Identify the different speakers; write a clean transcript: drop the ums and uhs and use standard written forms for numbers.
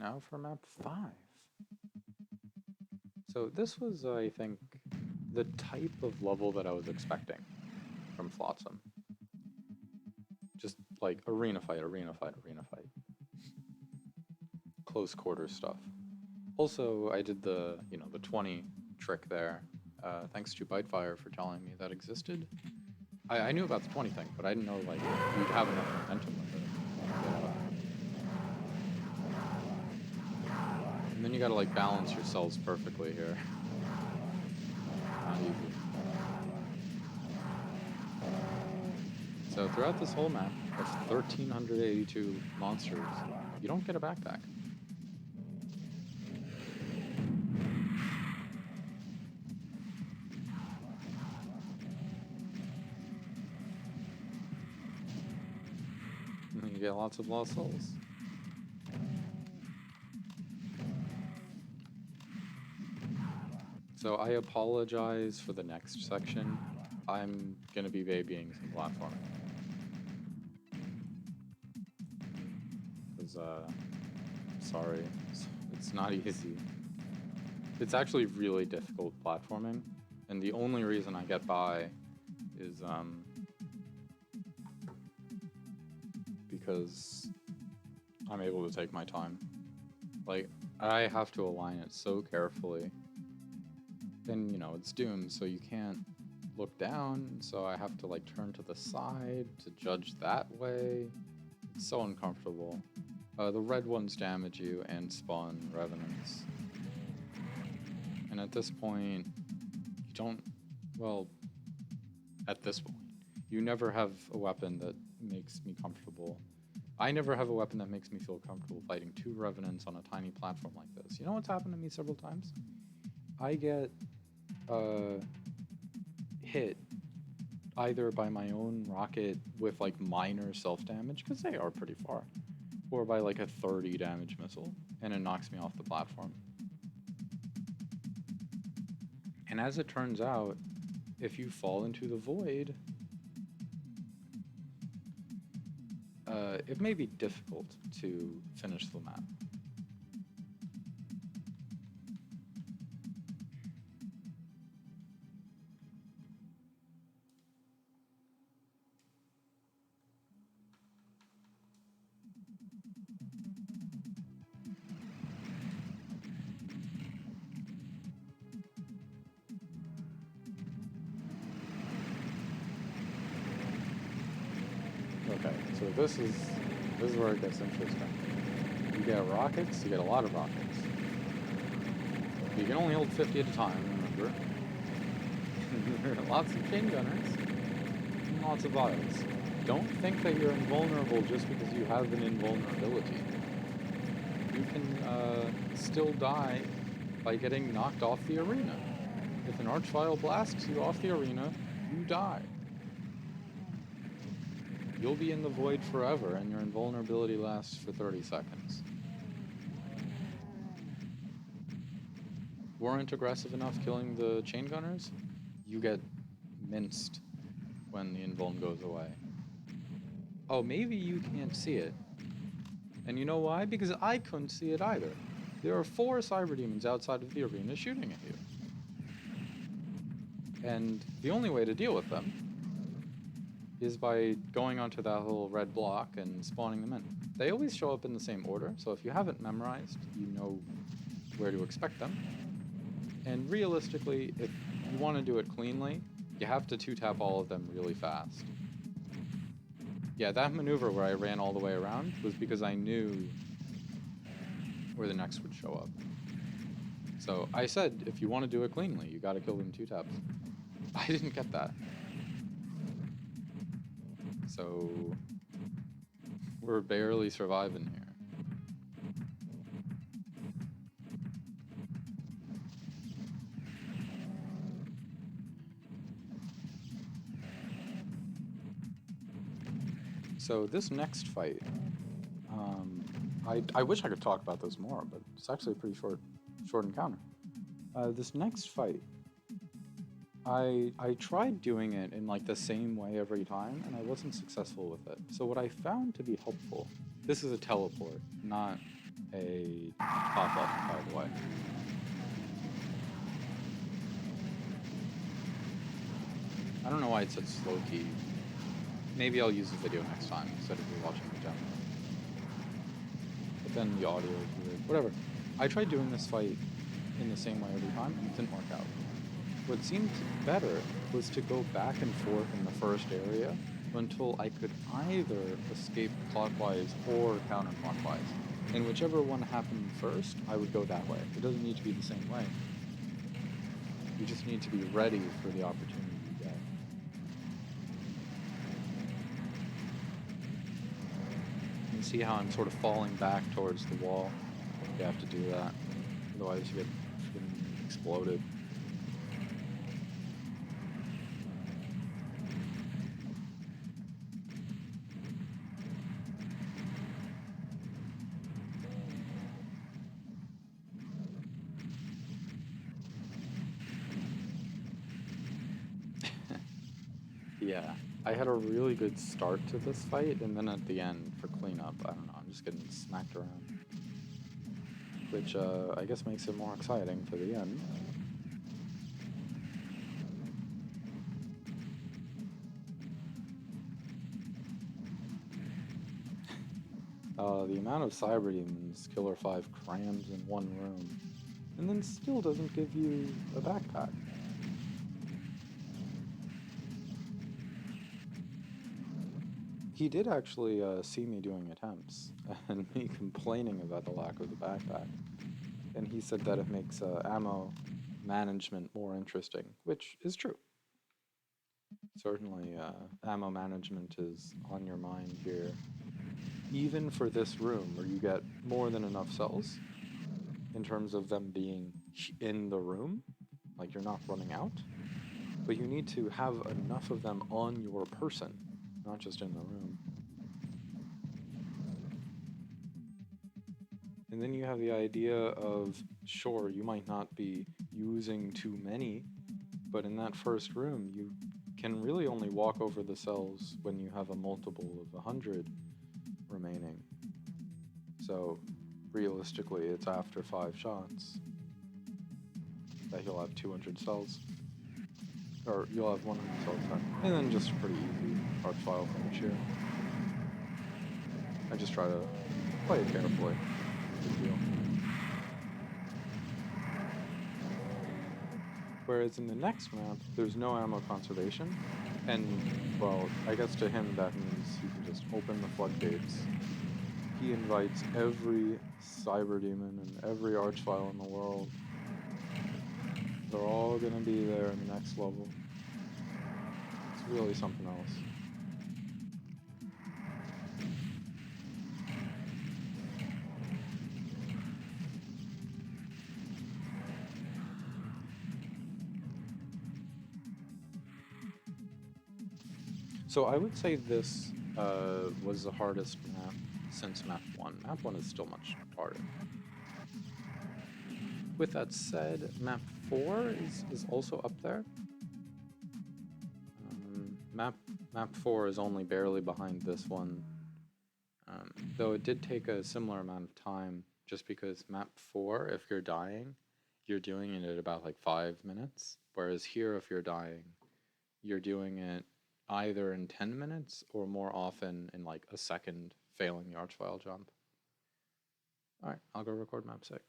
Speaker 1: now for map 5. So this was, I think, the type of level that I was expecting from Flotsam. Just like arena fight, arena fight, arena fight. Close quarters stuff. Also, I did the, the 20 trick there, thanks to Bitefire for telling me that existed. I knew about the 20 thing, but I didn't know, like, you'd have enough momentum with it. And then you gotta, like, balance your cells perfectly here. Not easy. So throughout this whole map, of 1,382 monsters, you don't get a backpack. And you get lots of lost souls. So I apologize for the next section. I'm gonna be babying some platforming. Because, sorry, it's not easy. It's actually really difficult platforming, and the only reason I get by is, because I'm able to take my time. Like, I have to align it so carefully. And, it's Doom, so you can't look down, so I have to, like, turn to the side to judge that way. It's so uncomfortable. The red ones damage you and spawn revenants. And at this point, you don't, well, at this point, you never have a weapon that makes me comfortable. I never have a weapon that makes me feel comfortable fighting 2 revenants on a tiny platform like this. You know what's happened to me several times? I get hit either by my own rocket with like minor self-damage, because they are pretty far, or by like a 30 damage missile, and it knocks me off the platform. And as it turns out, if you fall into the void, it may be difficult to finish the map. Okay, so this is where it gets interesting. You get rockets, you get a lot of rockets. You can only hold 50 at a time, remember. There are lots of chain gunners, and lots of vials. Don't think that you're invulnerable just because you have an invulnerability. You can still die by getting knocked off the arena. If an archvile blasts you off the arena, you die. You'll be in the void forever, and your invulnerability lasts for 30 seconds. Weren't aggressive enough killing the chain gunners? You get minced when the invuln goes away. Oh, maybe you can't see it. And you know why? Because I couldn't see it either. There are 4 cyber demons outside of the arena shooting at you. And the only way to deal with them is by going onto that little red block and spawning them in. They always show up in the same order, so if you haven't memorized, you know where to expect them. And realistically, if you want to do it cleanly, you have to 2-tap all of them really fast. Yeah, that maneuver where I ran all the way around was because I knew where the next would show up. So I said, if you want to do it cleanly, you gotta kill them 2 taps. I didn't get that. So we're barely surviving here. So this next fight, I wish I could talk about this more, but it's actually a pretty short encounter. This next fight, I tried doing it in like the same way every time, and I wasn't successful with it. So what I found to be helpful, this is a teleport, not a pop-up, by the way. I don't know why it's such slow key. Maybe I'll use the video next time instead of watching the demo. But then the audio is weird. Whatever. I tried doing this fight in the same way every time, and it didn't work out. What seemed better was to go back and forth in the first area until I could either escape clockwise or counterclockwise. And whichever one happened first, I would go that way. It doesn't need to be the same way. You just need to be ready for the opportunity you get. You can see how I'm sort of falling back towards the wall. You have to do that, otherwise you get exploded. Yeah, I had a really good start to this fight, and then at the end, for cleanup, I don't know, I'm just getting smacked around. Which, I guess makes it more exciting for the end. The amount of cyber demons Killer 5 crams in one room, and then still doesn't give you a backpack. He did actually see me doing attempts, and me complaining about the lack of the backpack. And he said that it makes ammo management more interesting, which is true. Certainly, ammo management is on your mind here. Even for this room, where you get more than enough cells, in terms of them being in the room, like you're not running out, but you need to have enough of them on your person, not just in the room. And then you have the idea of, sure, you might not be using too many, but in that first room, you can really only walk over the cells when you have a multiple of 100 remaining. So, realistically, it's after 5 shots that you'll have 200 cells. Or you'll have 100 cells done. And then just a pretty easy arch file finish here. I just try to play it carefully. Good deal. Whereas in the next map, there's no ammo conservation, and, well, I guess to him that means he can just open the floodgates. He invites every cyber demon and every archvile in the world. They're all gonna be there in the next level. It's really something else. So I would say this was the hardest map since map 1. Map 1 is still much harder. With that said, map 4 is also up there. Map 4 is only barely behind this one, though it did take a similar amount of time, just because map 4, if you're dying, you're doing it at about like 5 minutes, whereas here, if you're dying, you're doing it either in 10 minutes or more often in like a second, failing the archvile jump. Alright, I'll go record map 6.